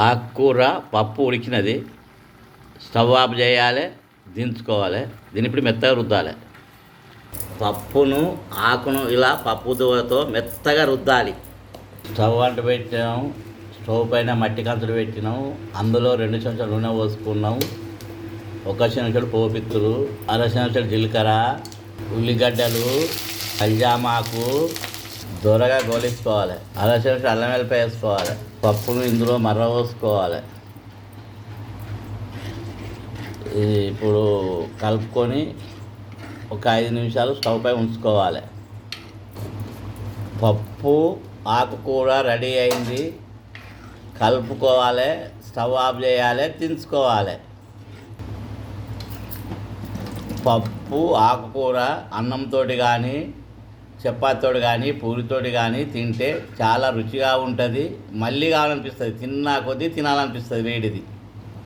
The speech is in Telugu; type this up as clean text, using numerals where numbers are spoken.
ఆకుకూర పప్పు ఉడికినది, స్టవ్ ఆఫ్ చేయాలి, దించుకోవాలి. దీన్ని ఇప్పుడు మెత్తగా రుద్దాలి. పప్పును ఆకును ఇలా పప్పు దువ్వతో మెత్తగా రుద్దాలి. స్టవ్ అంటు పెట్టాము, స్టవ్ పైన మట్టి కంచులు పెట్టినాము. అందులో 2 చెంచాలు నూనె పోసుకున్నాము. 1 చెంచాడు పోపిత్తులు, 1/2 చెంచాడు జీలకర్ర, ఉల్లిగడ్డలు, కల్జామాకు దొరగా గోలించుకోవాలి. 1/2 చెంచాడు అల్లం వెల్లిపాయ వేసుకోవాలి. పప్పును ఇందులో మర్ర పోసుకోవాలి. ఇది ఇప్పుడు కలుపుకొని ఒక 5 నిమిషాలు స్టవ్ పై ఉంచుకోవాలి. పప్పు ఆకుకూర రెడీ అయింది. కలుపుకోవాలి, స్టవ్ ఆఫ్ చేయాలి, దించుకోవాలి. పప్పు ఆకుకూర అన్నంతో కానీ, చపాతీతో కానీ, పూరితో కానీ తింటే చాలా రుచిగా ఉంటుంది. మళ్ళీ కావాలనిపిస్తుంది, తిన్నా కొద్దీ తినాలనిపిస్తుంది వేడిది.